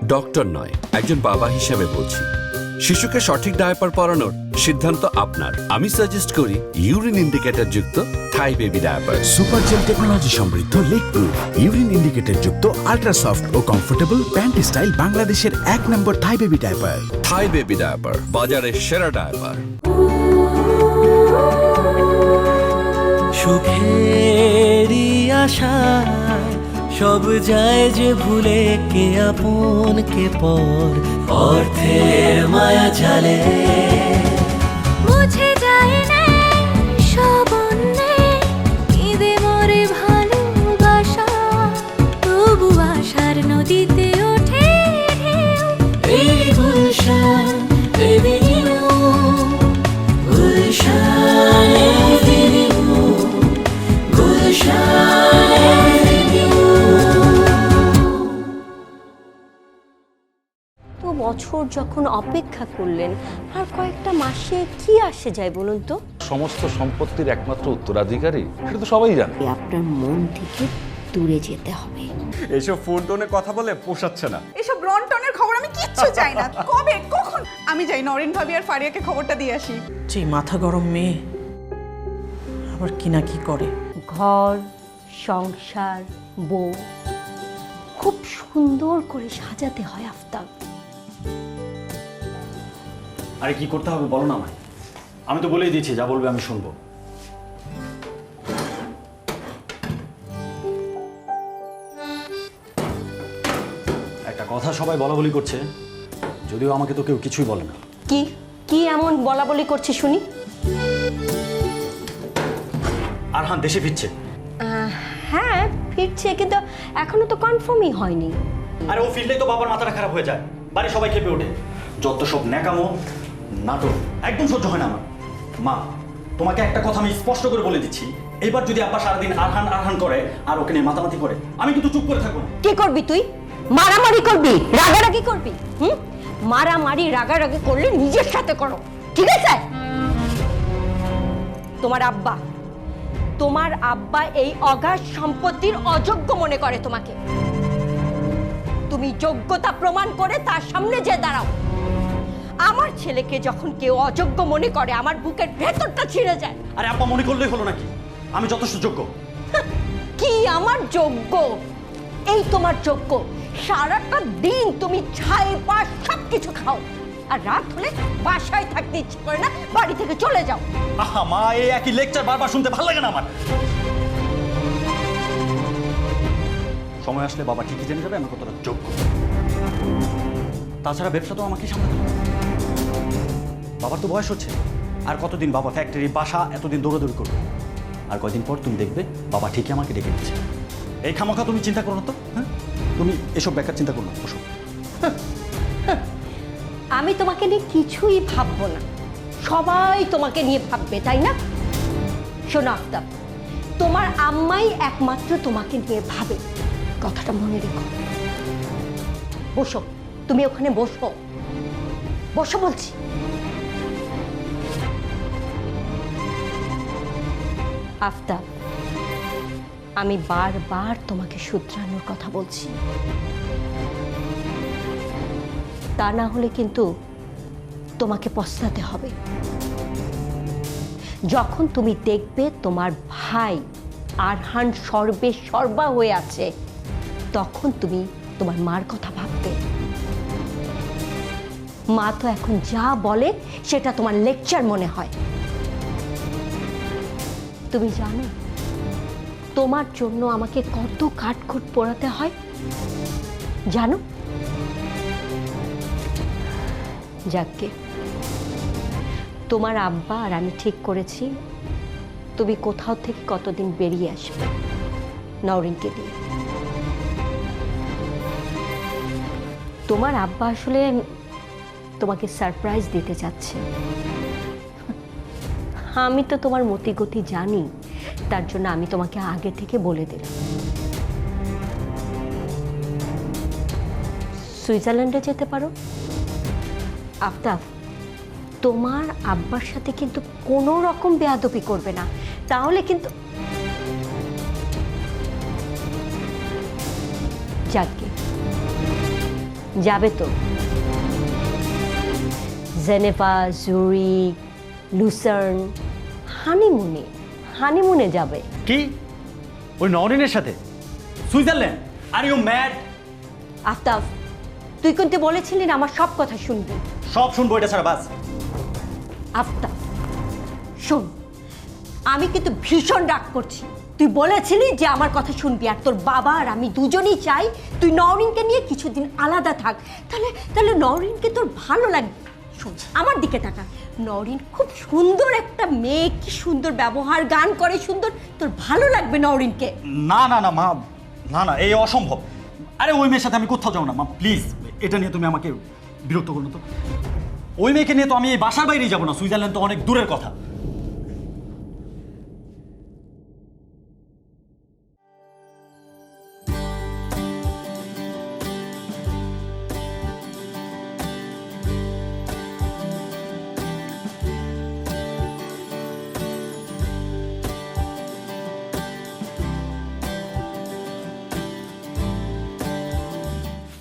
Doctor নয়, একজন বাবা হিসেবে বলছি। শিশুকে সঠিক ডায়াপার পরানোর সিদ্ধান্ত আপনার। আমি সাজেস্ট করি ইউরিন ইন্ডিকেটর যুক্ত Thai baby diaper. Super gel technology সমৃদ্ধ লেক প্রুফ ইউরিন ইন্ডিকেটর যুক্ত আল্ট্রা সফট ও কমফোর্টেবল প্যান্ট স্টাইল বাংলাদেশের 1 number Thai baby diaper. Thai baby diaper, বাজারের সেরা ডায়াপার। সুখেরই আশায় সব যায় যে ভুলে, কে আপন কে পর, অর্থের মায়া জালে মুছে যায় না সব অন্যায়, কেঁদে মরে ভালোবাসা, তবু আশার নদীতে ওঠে ঢেউ। এই Gulshan Avenue, Gulshan Avenue, Gulshan Avenue. তো বছর যখন অপেক্ষা করলেন, আর কয়েকটা মাসে কি আসে যায় বলুন তো? সমস্ত সম্পত্তির একমাত্র উত্তরাধিকারী সেটা তো সবাই জানে। আপনার মন থেকে দূরে যেতে হবে। এইসব ফোন টোনে কথা বলে পোষাচ্ছে না। এসব রনটনের খবর আমি কিচ্ছু চাই না। কবে কখন আমি যাই নরেন ভাবি আর ফারিয়াকে খবরটা দিয়ে আসি। যে মাথা গরম মেয়ে আবার কি না কি করে। ঘর সংসার বউ খুব সুন্দর করে সাজাতে হয় আফতাব। আরে কি করতে হবে বলো না আমায়। আমি তো বলেই দিয়েছি, যা বলবে আমি শুনবো। একটা কথা সবাই বলা বলি করছে, যদিও আমাকে তো কেউ কিছুই বলে না। কি কি এমন বলা বলি করছে শুনি? আরহান দেশে ফিরছে। হ্যাঁ ফিরছে, কিন্তু এখনো তো কনফার্মই হয়নি। আরে ও ফিরলেই তো বাবার মাথাটা খারাপ হয়ে যায়, বাড়ি সবাই খেপে ওঠে। যত সব ন্যাকামো নাটক একদম সহ্য হয় না আমার। মা, তোমাকে একটা কথা আমি স্পষ্ট করে বলে দিচ্ছি, এবার যদি আব্বা সারাদিন আরহান আরহান করে আর ওকে নিয়ে মাতামাতি করে, আমি কিন্তু চুপ করে থাকবো না। কি করবি তুই? মারামারি করবি, রাগারাগি করবি? মারামারি রাগারাগি করলে নিজের সাথে করো, ঠিক আছে? তোমার আব্বা এই অগাধ সম্পত্তির অযোগ্য মনে করে তোমাকে। তুমি যোগ্যতা প্রমাণ করে তার সামনে যে দাঁড়াও। আমার ছেলেকে যখন কেউ অযোগ্য মনে করে, আমার বুকের ভেতরটা ছিঁড়ে যায়। আরে আব্বা মনে করলেই হলো নাকি আমি যথেষ্ট যোগ্য? কি আমার যোগ্য? এই তোমার যোগ্য। সারাটা দিন তুমি ছাই পাশ সবকিছু খাও, আর রাত হলে বাসায় থাকতে ইচ্ছে করে না, বাড়ি থেকে চলে যাও। আহা মা, এই একই লেকচার বারবার শুনতে ভালো লাগে না আমার। সময় আসলে বাবা ঠিকই জেনে যাবে আমি কতটা যোগ্য। তাছাড়া ব্যবসা তো আমাকে সামলাতে হবে। বাবার তো বয়স হচ্ছে, আর কতদিন বাবা ফ্যাক্টরি বাসা এতদিন দৌড়াদৌড়ি করবে? আর কয়দিন পর তুমি দেখবে বাবা ঠিকই আমাকে ডেকে দিচ্ছে। এই খামাখা তুমি চিন্তা করো না তো। হ্যাঁ, তুমি এসব বেকার চিন্তা করো না। বসো। আমি তোমাকে নিয়ে কিছুই ভাববো না, সবাই তোমাকে নিয়ে ভাববে, তাই না? শোনো আফতাব, তোমার আম্মাই একমাত্র তোমাকে নিয়ে ভাবে, কথাটা মনে রেখো। বসো, তুমি ওখানে বসো, বসো বলছি। আফতাব, আমি বারবার তোমাকে শুধরানোর কথা বলছি, তা না হলে কিন্তু তোমাকে পস্তাতে হবে। যখন তুমি দেখবে তোমার ভাই আরহান সর্বে সর্বা হয়ে আছে, তখন তুমি তোমার মার কথা ভাববে। মা তো এখন যা বলে সেটা তোমার লেকচার মনে হয়। তুমি জানো তোমার জন্য আমাকে কত কাঠখুট পোড়াতে হয়, জানো? যাকে তোমার আব্বা আর আমি ঠিক করেছি, তুমি কোথাও থেকে কতদিন বেরিয়ে আসবে নওরিনকে দিয়ে। তোমার আব্বা আসলে তোমাকে সারপ্রাইজ দিতে যাচ্ছে। আমি তো তোমার মতিগতি জানি, তার জন্য আমি তোমাকে আগে থেকে বলে দিলাম। সুইজারল্যান্ডে যেতে পারো। আফতাব, তোমার আব্বার সাথে কিন্তু কোনো রকম বেয়াদবি করবে না, তাহলে কিন্তু যাকে যাবে তো। জেনেভা, জুরিক, লুসার্ন, হানিমুনে যাবে। কি ওই নওরিনের সাথে Switzerland? Are you mad? Aftab, তুই কিন্তু বলেছিলি না আমার সব কথা শুনবি। সব শুনবো, এটা ছাড়া বাস। আফতাব শোন, আমি কিন্তু ভীষণ রাগ করছি। তুই বলেছিলি যে আমার কথা শুনবি, আর তোর বাবা আর আমি দুজনেই চাই তুই নওরিনকে নিয়ে কিছুদিন আলাদা থাক। তাহলে নওরিনকে তোর ভালো লাগবে। শোন, আমার দিকে তাকা। নওরিন খুব সুন্দর একটা মেয়ে, কি সুন্দর ব্যবহার, গান করে সুন্দর, তোর ভালো লাগবে নওরিনকে। না না না মা, না না, এই অসম্ভব। আরে ওই মেয়ের সাথে আমি কোথাও যাবো না মা, প্লিজ। এটা নিয়ে তুমি আমাকে বিরক্ত করো না তো। ওই মেয়েকে নিয়ে তো আমি এই বাসার বাইরেই যাবো না। সুইজারল্যান্ড তো অনেক দূরের কথা।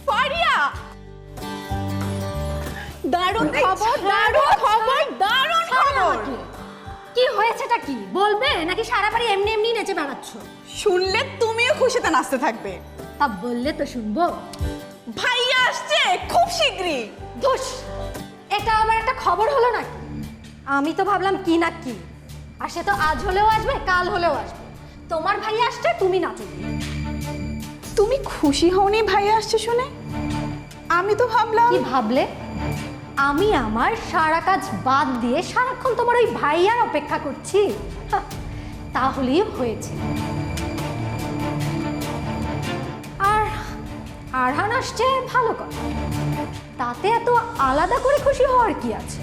ফারিয়া, দারুণ খবর, দারুণ খবর, দারুণ খবর। কি হয়েছেটা কি বলবে, নাকি সারা বাড়ি এমনি এমনি নেচে বেড়াচ্ছ? শুনলে তুমিও খুশিতে নাচতে থাকবে। তা বললে তো শুনবো। ভাইয়া আসছে খুব শীঘ্রই। ধুস, এটা আবার একটা খবর হলো নাকি? আমি তো ভাবলাম কি না কি, আর সে তো আজ হলেও আসবে, কাল হলেও আসবে। তোমার ভাই আসছে, তুমি নাচো। তুমি খুশি হওনি ভাইয়া আসছে শুনে? আমি তো ভাবলাম। কি ভাবলে? আমি আমার সারা কাজ বাদ দিয়ে সারাক্ষণ তোমার ওই ভাইয়ার অপেক্ষা করছি? হাহ, তাহলেই হয়েছে। আর আরহান আসছে, ভালো কথা। তাতে এত আলাদা করে খুশি হওয়ার কি আছে?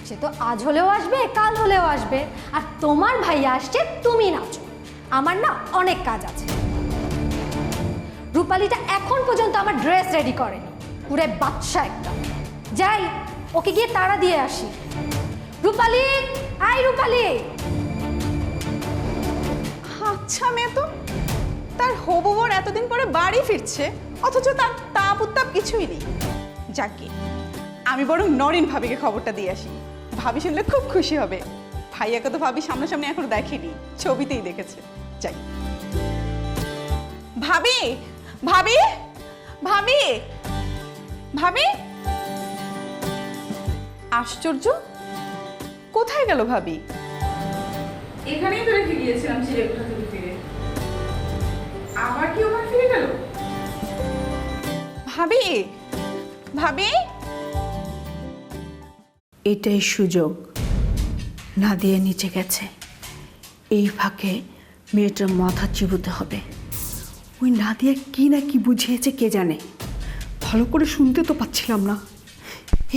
সে তো আজ হলেও আসবে, কাল হলেও আসবে। আর তোমার ভাইয়া আসছে, তুমি নাচো। আমার না অনেক কাজ আছে। রূপালীটা এখন পর্যন্ত আমার ড্রেস রেডি করেনি, পুরে বাচ্চা একটা। যাই, ওকে গিয়ে তাড়া দিয়ে আসি। রূপালী, আই রূপালী। আচ্ছা মেয়ে তো, তার হবু বর এতদিন পরে বাড়ি ফিরছে, অথচ তার তাপ উত্তাপ কিছুই নেই। যাকে আমি বরং নরিন ভাবিকে খবরটা দিয়ে আসি। ভাবি শুনলে খুব খুশি হবে। ভাইয়াকে তো ভাবি সামনাসামনি এখনো দেখেনি, ছবিতেই দেখেছে। যাই। ভাবি, ভাবি, ভাবি, ভাবি। আশ্চর্য, কোথায় গেল ভাবি? এখানেই তো রেখে গিয়েছিলাম চিড়িয়াখানা থেকে ফিরে। আবার কি ওখানে ফিরে গেল? ভাবি, ভাবি। এটাই সুযোগ। নাদিয়া নিচে গেছে, এই ফাঁকে মেয়েটার মাথা চিবোতে হবে। ওই নাদিয়া কি না কি বুঝিয়েছে কে জানে, ভালো করে শুনতে তো পাচ্ছিলাম না।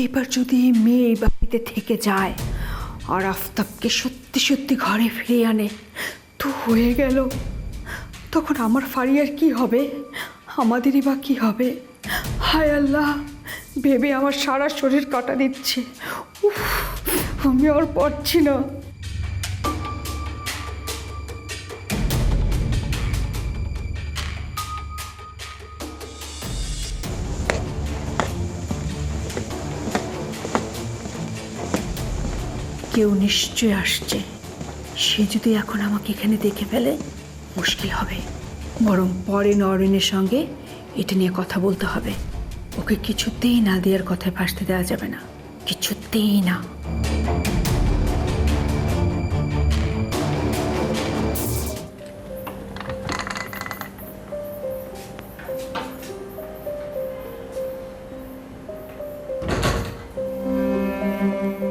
এইবার যদি এই মেয়ে এই বাড়িতে থেকে যায় আর আফতাবকে সত্যি সত্যি ঘরে ফিরিয়ে আনে, তো হয়ে গেল। তখন আমার ফারিয়ার কি হবে, আমাদেরই বা কি হবে? হায় আল্লাহ, ভেবে আমার সারা শরীর কাটা দিচ্ছে। উফ, আমি আর পারছি না। কেউ নিশ্চয় আসছে। সে যদি এখন আমাকে এখানে দেখে ফেলে, মুশকিল হবে। বরং পরে নরেনের সঙ্গে এটা নিয়ে কথা বলতে হবে। ওকে কিছুতেই নাদিয়ার কথায় ভাসতে দেওয়া যাবে না, কিছুতেই না।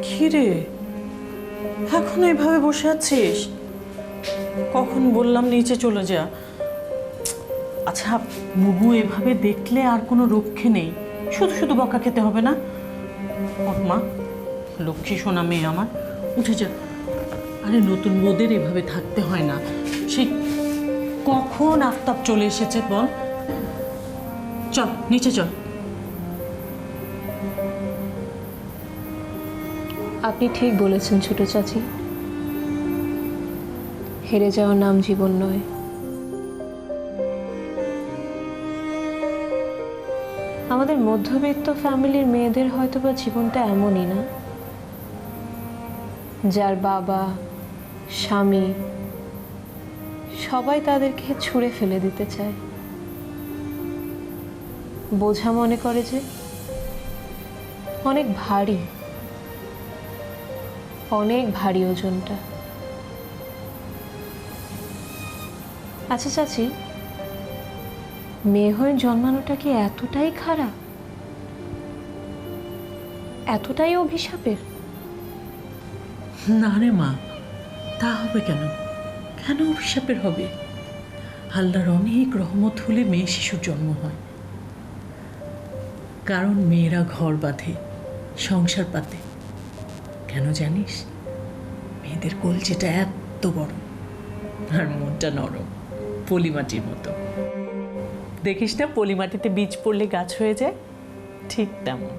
কিরে, এখন এইভাবে বসে আছিস? কখন বললাম নিচে চলে যা। আচ্ছা, বুবু এভাবে দেখলে আর কোনো রক্ষে নেই, শুধু শুধু বকা খেতে হবে না। ওঠ মা, লক্ষ্মী সোনা মেয়ে আমার, উঠে যা। আরে নতুন বউদের এভাবে থাকতে হয় না। সেই কখন আফতাব চলে এসেছে বল। চল নিচে চল। আপনি ঠিক বলেছেন ছোট চাচি, হেরে যাওয়ার নাম জীবন নয়। আমাদের মধ্যবিত্ত ফ্যামিলির মেয়েদের হয়তো বা জীবনটা এমনই না, যার বাবা স্বামী সবাই তাদেরকে ছুঁড়ে ফেলে দিতে চায়, বোঝা মনে করে যে অনেক ভারী, অনেক ভারী ওজনটা। আচ্ছা চাচি, মেয়ে হয়ে জন্মানোটা কি এতটাই খারাপ, এতটাই অভিশাপের? না রে মা, তা হবে কেন? কেন অভিশাপের হবে? আল্লাহর অনেক রহমত হলে মেয়ে শিশুর জন্ম হয়। কারণ মেয়েরা ঘর বাঁধে, সংসার পাতে। কেন জানিস? মেয়েদের কলজেটা এত বড় আর মনটা নরম, পলিমাটির মতো। দেখিস না পলিমাটিতে বীজ পড়লে গাছ হয়ে যায়, ঠিক তেমন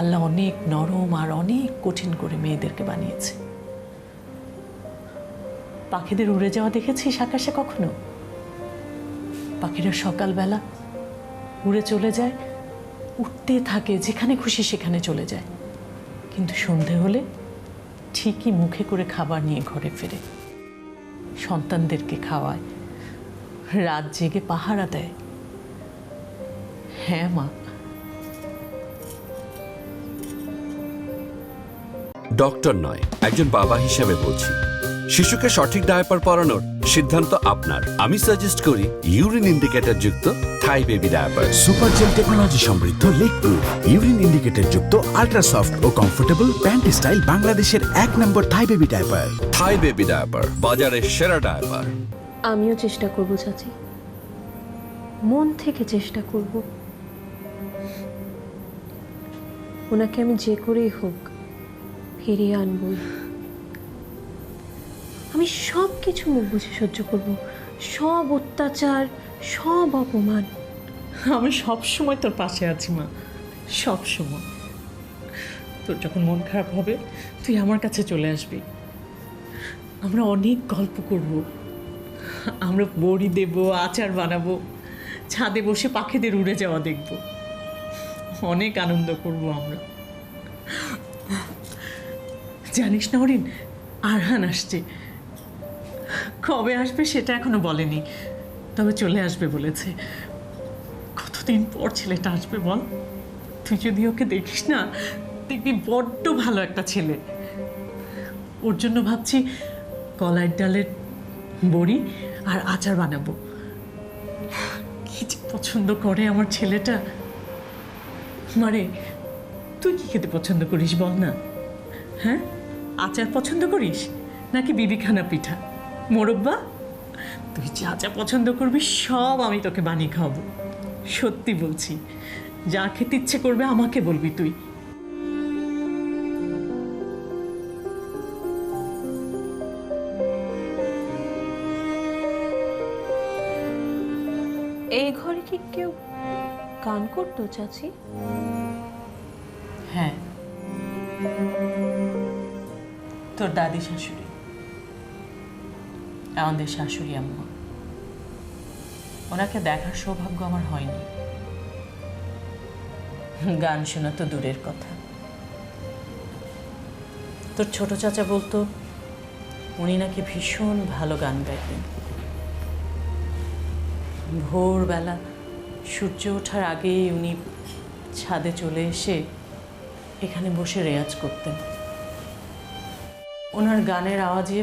আল্লাহ অনেক নরম আর অনেক কঠিন করে মেয়েদেরকে বানিয়েছে। পাখিদের উড়ে যাওয়া দেখেছিস আকাশে কখনো? পাখিরা সকালবেলা উড়ে চলে যায়, উঠতে থাকে, যেখানে খুশি সেখানে চলে যায়, কিন্তু সন্ধে হলে ঠিকই মুখে করে খাবার নিয়ে ঘরে ফেরে, সন্তানদেরকে খাওয়ায়, রাত জেগে পাহারা দেয়। হ্যাঁ মা। ডক্টর নয়, একজন বাবা হিসেবে বলছি, শিশুকে সঠিক ডায়াপার পরানোর সিদ্ধান্ত আপনার। আমি সাজেস্ট করি ইউরিন ইন্ডিকেটর যুক্ত Thai baby diaper. Super gel technology সমৃদ্ধ লেক প্রুফ ইউরিন ইন্ডিকেটর যুক্ত আল্ট্রা সফট ও কমফোর্টেবল প্যান্ট স্টাইল বাংলাদেশের 1 number Thai baby diaper. Thai baby diaper বাজারের সেরা ডায়াপার। আমিও চেষ্টা করব চাচি, মন থেকে চেষ্টা করব। ওনাকে আমি যে করেই হোক ফিরিয়ে আনবই। আমি সব কিছু মুখ বুঝে সহ্য করব, সব অত্যাচার, সব অপমান। আমি সব সময় তোর পাশে আছি মা, সব সময়। তোর যখন মন খারাপ হবে তুই আমার কাছে চলে আসবি, আমরা অনেক গল্প করব, আমরা বড়ি দেব, আচার বানাবো, ছাদে বসে পাখিদের উড়ে যাওয়া দেখব, অনেক আনন্দ করব আমরা। জানিস না হরিণ, আরহান আসছে। কবে আসবে সেটা এখনো বলেনি, তবে চলে আসবে বলেছে। কতদিন পর ছেলেটা আসবে বল? তুই যদি ওকে দেখিস না, দেখবি বড্ড ভালো একটা ছেলে। ওর জন্য ভাবছি কলাইয়ের ডালের বড়ি আর আচার বানাবো। কি যে পছন্দ করে আমার ছেলেটা। মারে, তুই কি খেতে পছন্দ করিস বল না? হ্যাঁ, আচার পছন্দ করিস নাকি বিবিখানা পিঠা, মোরব্বা? তুই যা যা পছন্দ করবি সব আমি তোকে বানিয়ে খাওয়াবো। সত্যি বলছি, যা খেতে ইচ্ছে করবে আমাকে বলবি তুই। এই ঘরে কি কেউ গান করতো চাচি? হ্যাঁ, তোর দাদি শাশুড়ি, আমাদের শাশুড়ি আম্মা। ওনাকে দেখার সৌভাগ্য আমার হয়নি, গান শোনা তো দূরের কথা। তোর ছোট চাচা বলতো উনি নাকি ভীষণ ভালো গান গাইতেন। ভোরবেলা সূর্য ওঠার আগেই উনি ছাদে চলে এসে এখানে বসে রেয়াজ করতেন। ওনার গানের আওয়াজে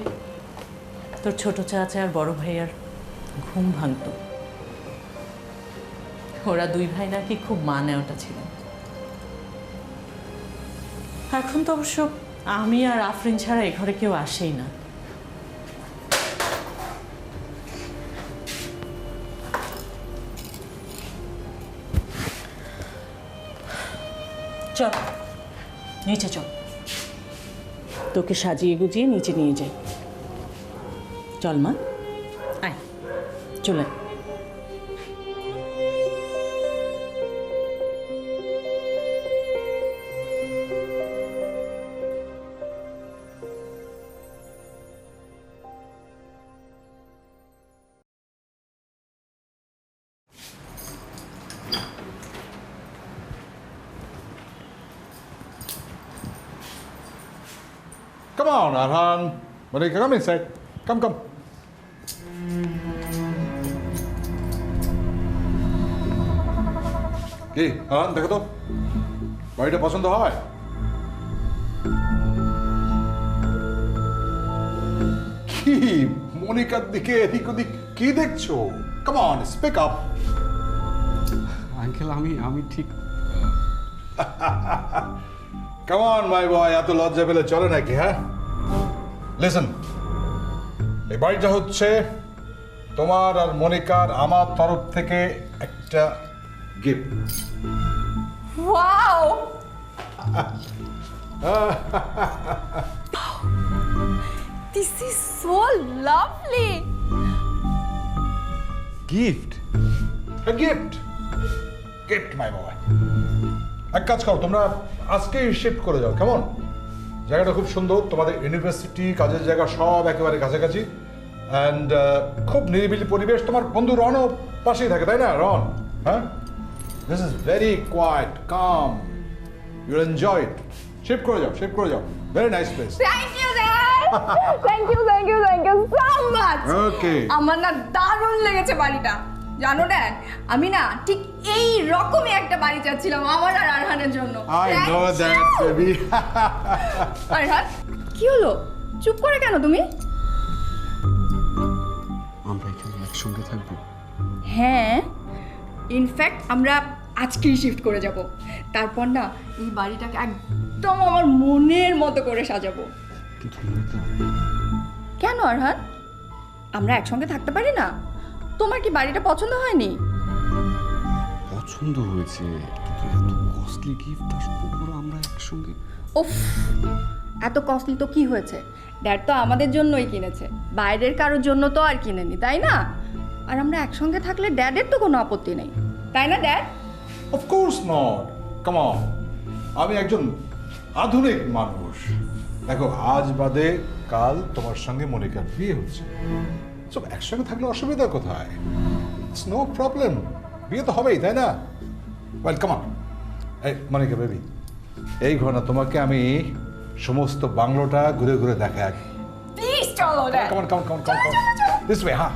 তোর ছোট চাচা আর বড় ভাইয়ার ঘুম ভাঙত। ওরা দুই ভাই নাকি খুব মা নেওয়াটা ছিলেন। এখন তো অবশ্য আমি আর আফরিন ছাড়া এ ঘরে কেউ আসেই না। চল নিচে চল, তোকে সাজিয়ে গুজিয়ে নিচে নিয়ে যাই। চল মা, আয়, চলে। Come on, Arhan. Monica, come inside. Come. কি আরহান, দেখো তো বাড়িটা পছন্দ হয়? কি মনিকার দিকে এদিক ওদিক কি দেখছো? Come on, speak up. Uncle আমি ঠিক কাম অন মাই বয়, এত লজ্জা পেলে চলে নাকি? হ্যাঁ, লিসেন, এই বাড়িটা হচ্ছে তোমার আর মনিকার আমার তরফ থেকে একটা gift. Wow, this is so lovely. Gift? Gift my boy. এক কাজ করো, তোমরা আজকেই শিফট করে যাও, কেমন? জায়গাটা খুব সুন্দর, তোমাদের ইউনিভার্সিটি, কাজের জায়গা সব একেবারে কাছাকাছি, অ্যান্ড খুব নিরিবিলি পরিবেশ। তোমার বন্ধু রনও পাশেই থাকে, তাই না রন? হ্যাঁ, this is very quiet, calm, you'll enjoy it. Shift করে যাও, very nice place. Thank you dad, thank you so much. Okay, আমার না দারুণ লেগেছে বাড়িটা। জানো ড্যাড, আমি না ঠিক এই রকমই একটা বাড়ি চাচ্ছিলাম আমার আর আরহানের জন্য। I know that baby. Arhan, কি হলো? চুপ করে কেন তুমি? আমরা এখানে একসঙ্গে থাকবো? হ্যাঁ, ইনফ্যাক্ট আমরা আজকেই শিফট করে যাব। তারপর না এই বাড়িটাকে একদম আমার মনের মতো করে সাজাবো। কিন্তু মনিকা, কেন আরহান, আমরা একসঙ্গে থাকতে পারি না? তোমার কি বাড়িটা পছন্দ হয়নি? পছন্দ হয়েছে, কিন্তু এত কস্টলি গিফট আসবো পুরো আমরা একসঙ্গে। উফ, এত কস্টলি তো কি হয়েছে? ড্যাড তো আমাদের জন্যই কিনেছে, বাইরের কারোর জন্য তো আর কিনেনি, তাই না? আর আমরা একসঙ্গে থাকলে ড্যাডের তো কোনো আপত্তি নেই, তাই না dad? Of course not, come on. আমি একজন আধুনিক মানুষ। দেখো, আজ বাদে কাল তোমার সঙ্গে মনিকার বিয়ে হচ্ছে, সব একসঙ্গে থাকলে অসুবিধা কোথায়? ইটস নো প্রবলেম, বিয়ে তো হবেই, তাই না? Well, come on. এই মনিকা বেবি, এই ঘটনা তোমাকে আমি সমস্ত বাংলোটা ঘুরে ঘুরে দেখাই। প্লিজ চলো dad. Come on, this way. হ্যাঁ,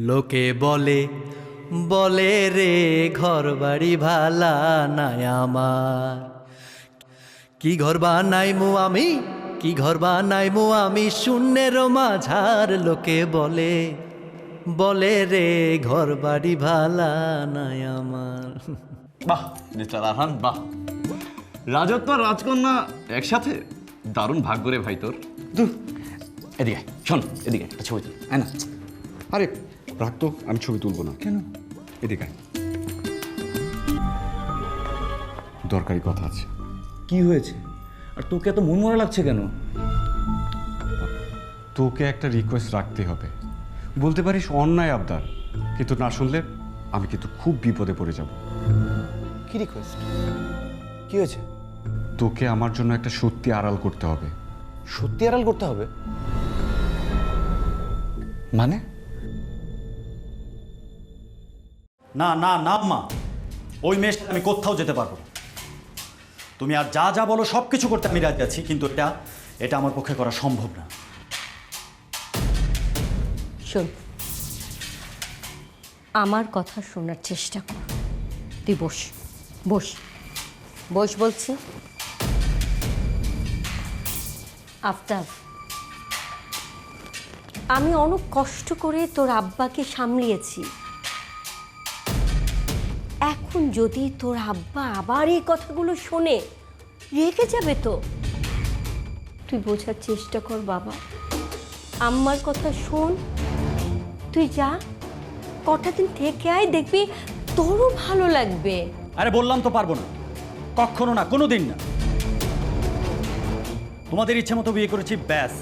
লোকে বলে বলে রে ঘর বাড়ি ভালা নাই আমার, কি ঘর বানাইমু আমি, কি ঘর বানাইমু আমি শূন্যের মাঝার। লোকে বলে বলে রে ঘর বাড়ি ভালা নাই আমার। বাহ মিস্টার আরহান, বাহ, রাজত্ব আর রাজকন্যা একসাথে, দারুণ ভাগ্য রে ভাই তোর। এদিকে শোন, এদিকে একটা ছবি তুল, আয় না। আরে রাখ তো, আমি ছবি তুলবো না। কেন? এদিকে আয়। দরকারি কথা আছে। কি হয়েছে? আর তোকে এত মন মরা লাগছে কেন? তোকে একটা রিকোয়েস্ট রাখতে হবে। বলতে পারিস অন্যায় আবদার, কিন্তু না শুনলে আমি কিন্তু খুব বিপদে পড়ে যাব। কি রিকোয়েস্ট? কি হয়েছে? তোকে আমার জন্য একটা সত্যি আড়াল করতে হবে। সত্যি আড়াল করতে হবে মানে? না না না মা, ওই মেয়ের সাথে আমি কোথাও যেতে পারবো না। তুমি আর যা যা বলো সব কিছু করতে আমি রাজি আছি, কিন্তু এটা আমার পক্ষে করা সম্ভব না। শোন, আমার কথা শোনার চেষ্টা কর। তুই বস বস বস বলছি। আফতাব, আমি অনেক কষ্ট করে তোর আব্বাকে সামলিয়েছি। এখন যদি তোর আব্বা আবার এই কথাগুলো শোনে, রেগে যাবে তো। তুই বোঝার চেষ্টা কর বাবা, আম্মার কথা শোন। তুই যা, কটা দিন থেকে আয়, দেখবি তোরও ভালো লাগবে। আরে বললাম তো পারবো না, কখনো না, কোনো দিন না। তোমাদের ইচ্ছে মতো বিয়ে করেছি, ব্যাস,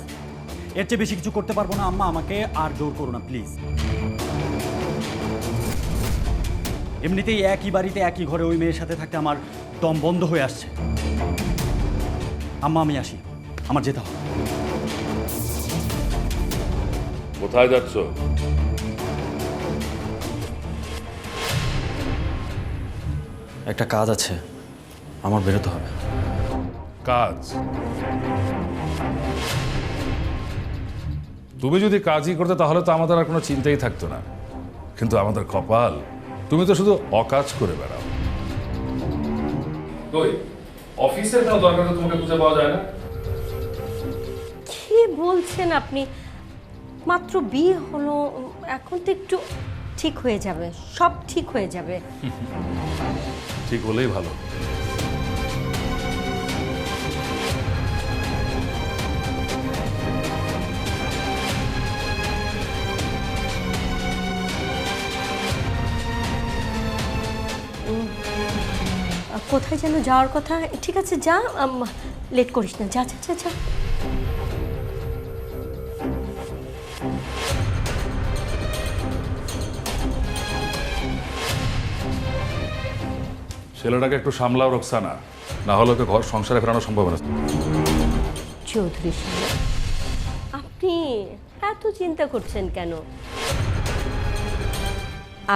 এর চেয়ে বেশি কিছু করতে পারবো না। আম্মা, আমাকে আর জোর করো না প্লিজ। এমনিতেই একই বাড়িতে একই ঘরে ওই মেয়ের সাথে থাকতে আমার দম বন্ধ হয়ে আসছে। আম্মা, আমি আসি, আমার যেতে হবে। কোথায় যাচ্ছ? একটা কাজ আছে, আমার বেরোতে হবে। কাজ? তুমি যদি কাজই করতে তাহলে তো আমাদের আর কোনো চিন্তাই থাকতো না, কিন্তু আমাদের কপাল, তুমি তো শুধু অকাজ করে বেড়াও। কই অফিসের কোনো দরকার তোমাকে খুঁজে পাওয়া যায় না? কি বলছেন আপনি? মাত্র বিয়ে হলো, এখন তো একটু ঠিক হয়ে যাবে, সব ঠিক হয়ে যাবে। ঠিক হলেই ভালো। কোথায় যেন যাওয়ার কথা? ঠিক আছে যা, লেট করিস না, যা যা যা যা। ছেলেটাকে একটু সামলাও রোকসানা, না হলে ওকে ঘর সংসারে ফেরানো সম্ভব না। চৌধুরী সাহেব, আপনি এত চিন্তা করছেন কেন?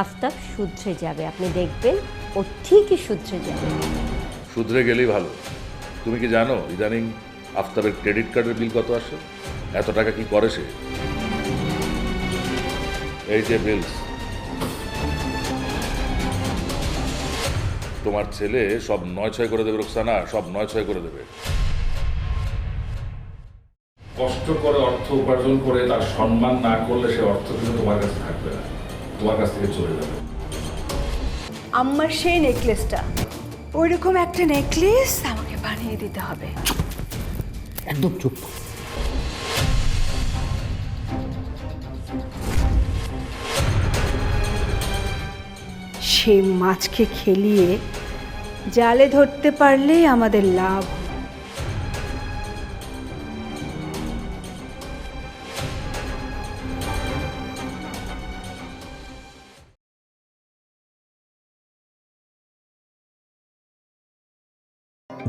আফতাব শুধরে যাবে, আপনি দেখবেন ও ঠিকই শুধরে যাবে। শুধরে গেলেই ভালো। তুমি কি জানো ইদানিং আফতাবের ক্রেডিট কার্ডের বিল কত আসে? এত টাকা কি করে সে? এই যে বিলস, তোমার ছেলে সব ৯/৬ করে দেবে রোকসানা, সব ৯/৬ করে দেবে। কষ্ট করে অর্থ উপার্জন করে তার সম্মান না করলে সে অর্থ কিন্তু তোমার কাছে থাকবে না, তোমার কাছ থেকে চলে যাবে। আমার সেই নেকলেসটা, ওইরকম একটা নেকলেস আমাকে বানিয়ে দিতে হবে। একদম চুপ। সেই মাছকে খেলিয়ে জালে ধরতে পারলেই আমাদের লাভ।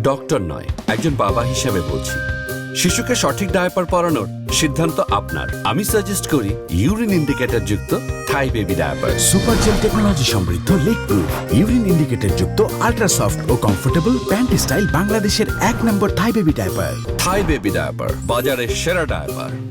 ডক্টর নয়, একজন বাবা হিসেবে বলছি, শিশুকে সঠিক ডায়াপার পরানোর সিদ্ধান্ত আপনার। আমি সাজেস্ট করি ইউরিন ইন্ডিকেটর যুক্ত Thai baby diaper. Super gel technology সমৃদ্ধ লেক প্রুফ ইউরিন ইন্ডিকেটর যুক্ত আল্ট্রা সফট ও কমফোর্টেবল প্যান্ট স্টাইল বাংলাদেশের 1 number Thai baby diaper. Thai baby diaper, বাজারের সেরা ডায়াপার।